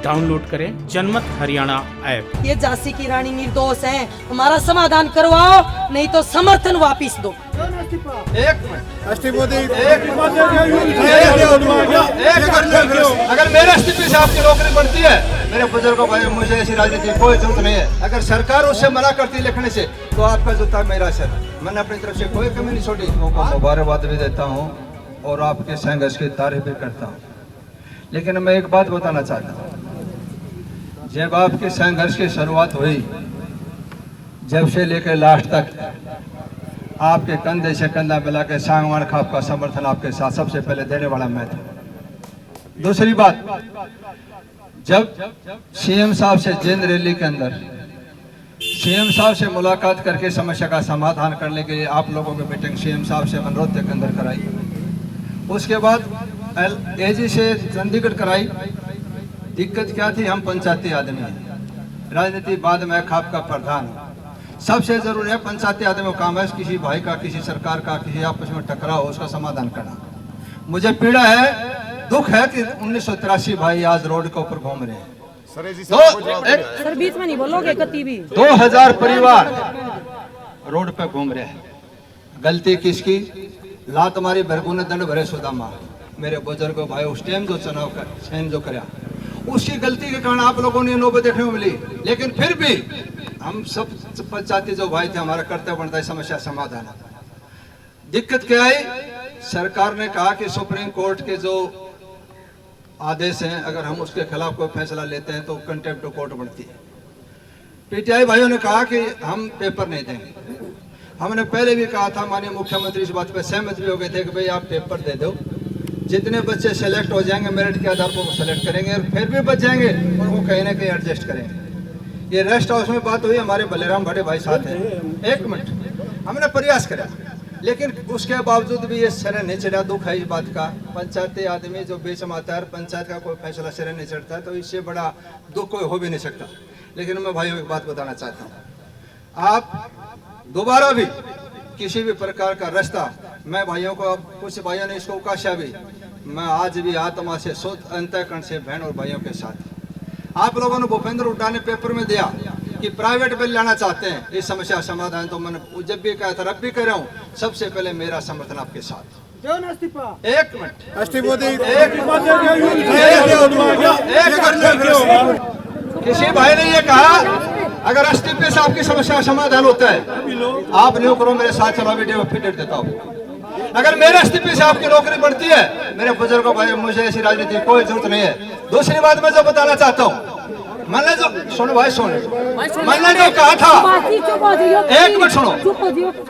Download करें जनमत Haryana app. ये झांसी की रानी निर्दोष है, हमारा समाधान करवाओ, नहीं तो समर्थन वापिस दो। अगर मेरे इस्तीफे से आपकी नौकरी बढ़ती है, मेरे बुजुर्गों भाई, मुझे ऐसी राजनीति की कोई जरूरत नहीं है। अगर सरकार उससे मना करती है लिखने से, तो आपका जूता मेरा सर। मैंने अपनी तरफ से कोई कमी नहीं छोड़ी। मुबारकबाद भी देता हूँ और आपके संघर्ष की तारीफ भी करता हूँ। लेकिन मैं एक बात बताना चाहता हूँ, जब आपके संघर्ष की शुरुआत हुई, जब से लेकर लास्ट तक आपके कंधे से कंधा मिला के सांगवान खाप का समर्थन आपके साथ सबसे पहले देने वाला मैं था। दूसरी बात, जब सीएम साहब से जिंद रैली के अंदर सीएम साहब से मुलाकात करके समस्या का समाधान करने के लिए आप लोगों की मीटिंग सीएम साहब से मनरोत्य के अंदर कराई, उसके बाद एजी से चंडीगढ़ कराई। दिक्कत क्या थी, हम पंचायती आदमी हैं, राजनीति बाद में खाप का प्रधान। सबसे जरूरी है पंचायती आदमी का काम है किसी भाई का, किसी सरकार का, किसी आपस में टकराव हो उसका समाधान करना। मुझे पीड़ा है, दुख है कि 1983 भाई आज रोड के ऊपर घूम रहे हैं। सर बीच में नहीं बोलोगे कति भी। 2000 परिवार रोड पे घूम रहे हैं। गलती किसकी? लात मारी भरगुने दंड भरे सुदामा। मेरे बुजुर्ग भाई उस टाइम जो चुनाव कर सैन जो कराया, उसकी गलती के कारण आप लोगों ने नौबत देखने को मिली। लेकिन फिर भी हम सब पंचायती जो भाई थे, हमारा कर्तव्य बनता है समस्या समाधान। दिक्कत क्या आई? सरकार ने कहा कि सुप्रीम कोर्ट के जो आदेश हैं, अगर हम उसके खिलाफ कोई फैसला लेते हैं तो कंटेम्प्ट ऑफ कोर्ट बनती है। पीटीआई भाइयों ने कहा कि हम पेपर नहीं देंगे। हमने पहले भी कहा था, माननीय मुख्यमंत्री इस बात पर सहमत भी हो गए थे कि भाई आप पेपर दे दो, जितने बच्चे सेलेक्ट हो जाएंगे मेरिट के आधार पर वो सेलेक्ट करेंगे, और फिर भी बच जाएंगे उनको कहीं ना कहीं एडजस्ट करेंगे। ये रेस्ट हाउस में बात हुई, हमारे बलेराम भाटे भाई साथ हैं। एक मिनट, हमने प्रयास करा, लेकिन उसके बावजूद भी ये सिरे नहीं चढ़ा। दुख है इस बात का, पंचायती आदमी जो बीच में आता है, पंचायत का कोई फैसला सिरे नहीं चढ़ता, तो इससे बड़ा दुख कोई हो भी नहीं सकता। लेकिन मैं भाइयों एक बात बताना चाहता हूँ, आप दोबारा भी किसी भी प्रकार का रास्ता, मैं भाइयों को, कुछ भाइयों ने इसको उकाशा भी, मैं आज भी आत्मा से शुद्ध अंतःकरण से बहन और भाइयों के साथ। आप लोगों ने भूपेंद्र हुड्डा ने पेपर में दिया कि प्राइवेट बिल लाना चाहते हैं, इस समस्या समाधान, तो मैंने जब भी कहा था, अब भी कह रहा हूँ, सबसे पहले मेरा समर्थन आपके साथ। एक मिनट, किसी भाई ने ये कहा अगर इस्तीफे से आपकी समस्या समाधान होता है, आप नहीं करो, मेरे साथ चलो, वीडियो में फिट देता हूँ। अगर मेरे इस्तीफे से आपकी नौकरी बढ़ती है, मेरे बुजुर्गों भाई, मुझे ऐसी राजनीति की कोई जरूरत नहीं है। दूसरी बात मैं जो बताना चाहता हूँ, मैंने जो सुनो भाई, मैंने जो कहा था, एक मिनट सुनो,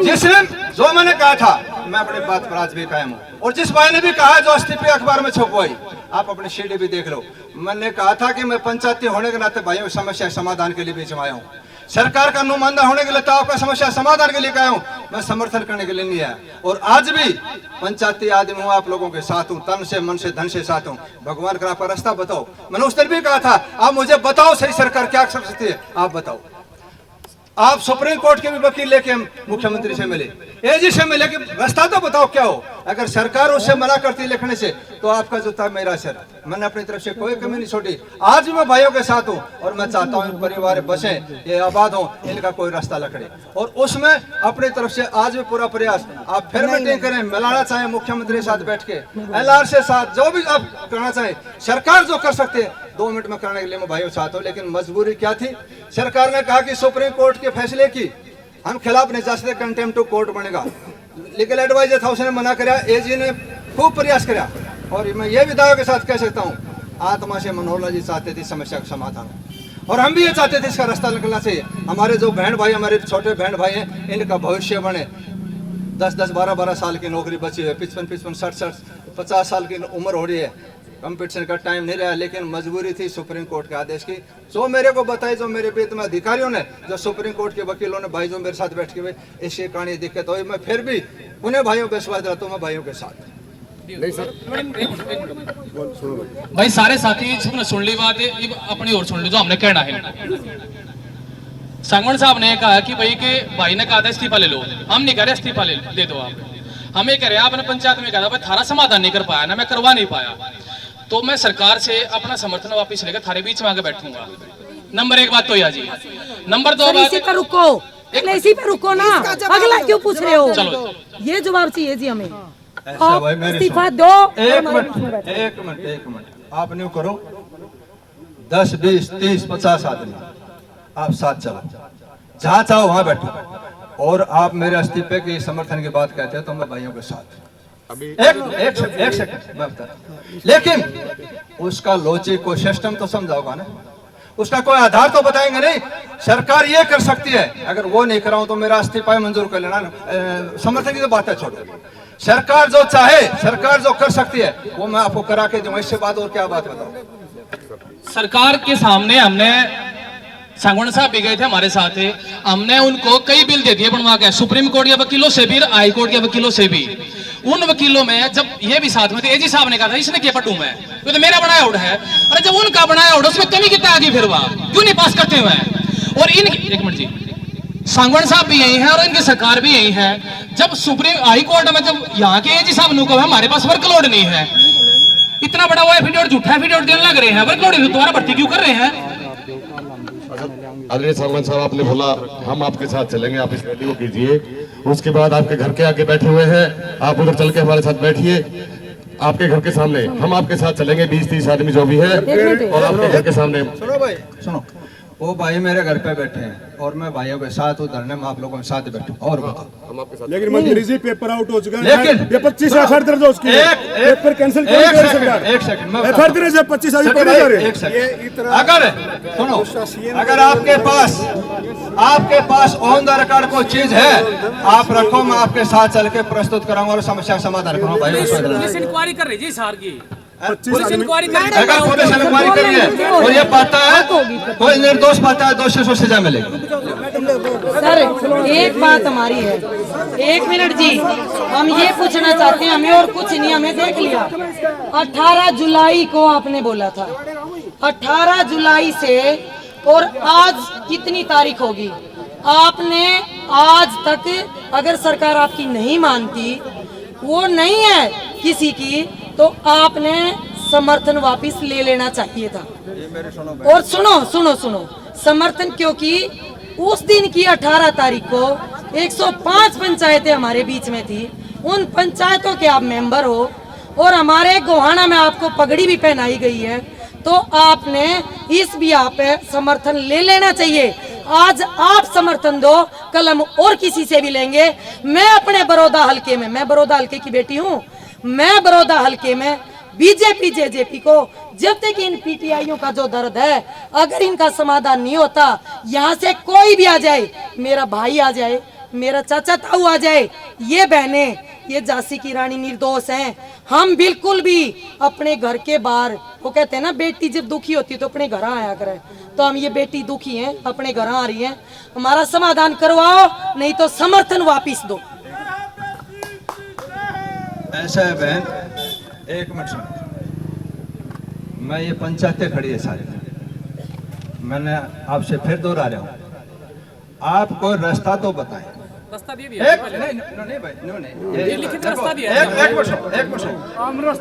जिसने जो मैंने कहा था, मैं अपनी बात पर आज भी कायम हूँ। और जिस भाई ने भी कहा जो इस्तीफे अखबार में छपवाई, आप अपनी सीडी भी देख लो, मैंने कहा था कि मैं पंचायती होने के नाते भाइयों समस्या समाधान के लिए बीच में आया हूँ। सरकार का नुमाइंदा होने के लिए तो आपका समस्या समाधान के लिए आया हूँ, मैं समर्थन करने के लिए नहीं आया। और आज भी पंचायती आदमी हूँ, आप लोगों के साथ हूँ, तन से, मन से, धन से साथ हूँ। भगवान का आपका रास्ता बताओ। मैंने उस दिन भी कहा था, आप मुझे बताओ सही सरकार क्या कर सकती है, आप बताओ। आप सुप्रीम कोर्ट के भी वकील लेके मुख्यमंत्री से मिले, एजी से मिले, कि रास्ता तो बताओ क्या हो। अगर सरकार उससे मना करती है लिखने से, तो आपका जूता मेरा सर। मैंने अपनी तरफ से कोई कमी नहीं छोड़ी। आज भी मैं भाइयों के साथ हूँ और मैं चाहता हूँ परिवार बसे, ये आबाद हो, इनका कोई रास्ता लकड़े। और उसमें अपनी तरफ से आज भी पूरा प्रयास, आप फिर मीटिंग करें, मिलाना चाहें मुख्यमंत्री के साथ बैठ के, एलआर से साथ, जो भी आप करना चाहें, सरकार जो कर सकते हैं 2 मिनट में करने के लिए मैं भाइयों साथ हूँ। लेकिन मजबूरी क्या थी? सरकार ने कहा कि सुप्रीम कोर्ट के फैसले की हम खिलाफ नहीं जा सकते, कंटेम्प्ट ऑफ कोर्ट बनेगा। लीगल एडवाइजर था, उसने मना कराया, एजी ने खूब प्रयास कराया। और मैं ये भी दावे के साथ कह सकता हूँ, आत्मा से मनोहर जी चाहते थे समस्या का समाधान, और हम भी ये चाहते थे इसका रास्ता निकलना चाहिए। हमारे जो बहन भाई, हमारे छोटे बहन भाई हैं, इनका भविष्य बने। 10-10, 12-12 साल की नौकरी बची है, 55-55, 60-60, 50 साल की उम्र हो रही है, कंपटीशन का टाइम नहीं रहा। लेकिन मजबूरी थी सुप्रीम कोर्ट के आदेश की, जो मेरे को बताई, जो मेरे बीच में अधिकारियों ने, जो सुप्रीम कोर्ट के वकीलों ने, भाई जो मेरे साथ बैठ के इसके कारण दिक्कत हुई, मैं फिर भी उन्हें भाइयों पे विश्वास रहता हूँ, मैं भाइयों के साथ। नहीं सर, भाई सारे साथी सुन ली बात है, अपनी और सुन ली जो हमने कहना है। सांगवान साहब ने कहा कि भाई ने कहा था इस्तीफा ले लो, हम नहीं कह रहे इस्तीफा दे दो आप, हमें कह रहे हैं आपने पंचायत में कहा था थारा समाधान नहीं कर पाया ना, मैं करवा नहीं पाया। तो मैं सरकार से अपना समर्थन वापस लेकर थारे बीच में आके बैठूंगा। नंबर 1 बात तो यह जी। नंबर 2 सर, बात इसी पे रुको, इसी पे रुको ना, अगला क्यों पूछ रहे हो? चलो। ये जवाब चाहिए जी हमें। ऐसा भाई आप मेरे इस्तीफा सुनो। दो। एक मिनट आप न्यू करो, 10 20 30 50 आदमी आप साथ चलो, जहाँ चाहो वहां बैठो, और आप मेरे इस्तीफे के समर्थन की बात कहते हैं तो मैं भाइयों के साथ। एक सेकंड मैं बता रहा हूं। लेकिन उसका लॉजिक को सिस्टम तो समझाओगा ना, उसका कोई आधार तो बताएंगे नहीं। सरकार ये कर सकती है, अगर वो नहीं कराऊं तो मेरा इस्तीफा मंजूर कर लेना। समर्थन की तो बात है, छोड़ो। सरकार जो चाहे, सरकार जो कर सकती है वो मैं आपको करा के दूंगा। इससे बात और क्या बात बताओ। सरकार के सामने हमने सांगवान साहब भी गए थे हमारे साथ है, हमने उनको कई बिल दे दिए बनवा के, सुप्रीम कोर्ट के वकीलों से भी, हाई कोर्ट के वकीलों से भी। उन वकीलों में जब ये भी साथ में थे, एजी साहब ने कहा था इसने क्या पढ़ूं मैं, ये तो मेरा बनाया उड़ है। अरे जब उनका बनाया उड़ उसमें कमी कितना आगे फिर वहां क्यों नहीं पास करते हुए? और इन एक मिनट जी, सांगवान साहब भी यही है और इनकी सरकार भी यही है। जब सुप्रीम हाई कोर्ट में जब यहाँ के एजी साहब ने कहा हमारे पास वर्कलोड नहीं है, इतना बड़ा वो एफिडेविट, झूठा एफिडेविट देने लग रहे हैं, वर्कलोड दोबारा भर्ती क्यों कर रहे हैं? आदरणीय सांगवान साहब, आपने बोला हम आपके साथ चलेंगे, आप इस रैली को कीजिए। उसके बाद आपके घर के आगे बैठे हुए हैं, आप उधर चल के हमारे साथ बैठिए। आपके घर के सामने हम आपके साथ चलेंगे, 20-30 आदमी जो भी है, और आपके घर के सामने। सुनो भाई, सुनो, वो भाई मेरे घर पे बैठे हैं और मैं भाइयों के साथ धरने में आप लोगों के साथ बैठू। और बताओ, लेकिन मंत्री जी पेपर आउट हो चुका है, लेकिन ये 25 एफआईआर दर्ज हो चुकी है, पेपर कैंसिल क्यों कर सरकार? एक सेकंड एफआईआर दर्ज है, 25 आदमी पकड़े जा रहे हैं। एक सेकंड, अगर सुनो, अगर आपके पास ऑन द रिकॉर्ड कोई चीज है आप रखो, मैं आपके साथ चल के प्रस्तुत कराऊंगा और समस्या समाधान करूंगा। भाई पुलिस इंक्वायरी कर रही जी सार की, पुलिस इंक्वायरी कर रही है। अगर पुलिस इंक्वायरी कर रही है और ये पाता है कोई निर्दोष पाता है, दोषी को सजा मिलेगी। सर, एक बात हमारी है, 1 मिनट जी, हम ये पूछना चाहते हैं, हमें और कुछ नहीं, हमें देख लिया। 18 जुलाई को आपने बोला था, 18 जुलाई से और आज कितनी तारीख होगी? आपने आज तक, अगर सरकार आपकी नहीं मानती, वो नहीं है किसी की, तो आपने समर्थन वापस ले लेना चाहिए था। और सुनो, समर्थन, क्योंकि उस दिन की 18 तारीख को 105 पंचायतें हमारे बीच में थी, उन पंचायतों के आप मेंबर हो और हमारे गोहाना में आपको पगड़ी भी पहनाई गई है, तो आपने इस भी आप समर्थन ले लेना चाहिए। आज आप समर्थन दो, कल हम और किसी से भी लेंगे। मैं अपने बड़ौदा हलके में, मैं बड़ौदा हलके की बेटी हूँ, मैं बड़ौदा हलके में बीजेपी जेजेपी को, जब तक इन पीटीआईयों का जो दर्द है, अगर इनका समाधान नहीं होता, यहाँ से कोई भी आ जाए, मेरा भाई आ जाए, मेरा चाचा ताऊ आ जाए, ये बहनें, ये झांसी की रानी निर्दोष हैं, हम बिल्कुल भी अपने घर के बाहर, वो कहते हैं ना बेटी जब दुखी होती है तो अपने घर आया करे, तो हम ये बेटी दुखी हैं, अपने घर आ रही हैं, हमारा समाधान करवाओ, नहीं तो समर्थन वापिस दो। ऐसा है बहन, एक मिनट सुनो, मैं ये पंचायतें खड़ी है सारी, मैंने आपसे फिर दोहरा रहा हूँ, आप कोई रास्ता तो बताएं। रास्ता दे दिया, एक नहीं भाई, नहीं, ये लिखित रास्ता दिया है। एक मिनट सुनो,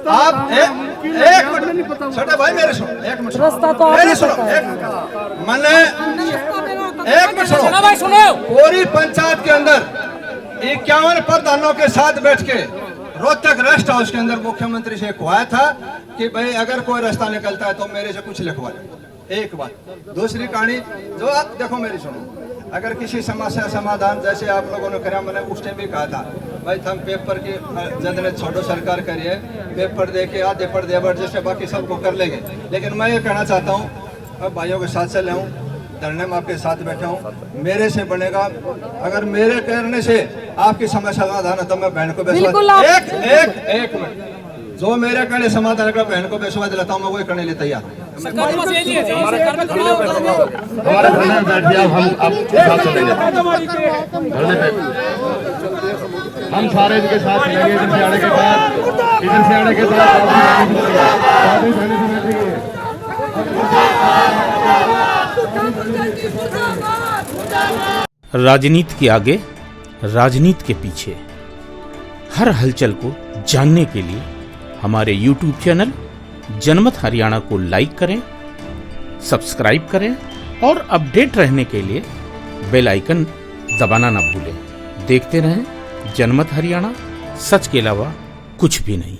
आप एक मिनट छोटे भाई मेरे सुनो, एक मिनट रास्ता तो मेरे आपने सुनो, बताया। मैंने एक मिनट सुनो भाई सुनो, पूरी पंचायत के अंदर 51 प्रधानों के साथ बैठ के रोहतक रेस्ट हाउस के अंदर मुख्यमंत्री से कहवाया था कि भाई अगर कोई रास्ता निकलता है तो मेरे से कुछ लिखवा ले। एक बात। दूसरी कहानी जो आप देखो मेरी सुनो, अगर किसी समस्या समाधान जैसे आप लोगों ने करा, मैंने उस टाइम भी कहा था भाई तुम पेपर की जल्द छोड़ो, सरकार करिए, पेपर दे के आधे पर देवर जैसे बाकी सबको कर लेंगे। लेकिन मैं ये कहना चाहता हूँ, मैं भाइयों के साथ चले हूँ, धरने में आपके साथ बैठा हूँ, मेरे से बनेगा, अगर मेरे कहने से आपकी समस्या समाधान है तो मैं बहन को एक मिनट, जो मेरे कहने समाधान का बहन को बेसवा दिलाता हूँ, मैं वही करने लिए तैयार हूँ। सरकार के पास यही है, सरकार में खड़े हो। हमारे धरने में बैठ गया, हम आपके साथ चलेंगे धरने पे, हम सारे इनके साथ चलेंगे। इधर से आने के बाद, इधर से आने के बाद राजनीति के आगे, राजनीति के पीछे, हर हलचल को जानने के लिए हमारे YouTube चैनल जनमत हरियाणा को लाइक करें, सब्सक्राइब करें और अपडेट रहने के लिए बेल आइकन दबाना ना भूलें। देखते रहें जनमत हरियाणा, सच के अलावा कुछ भी नहीं।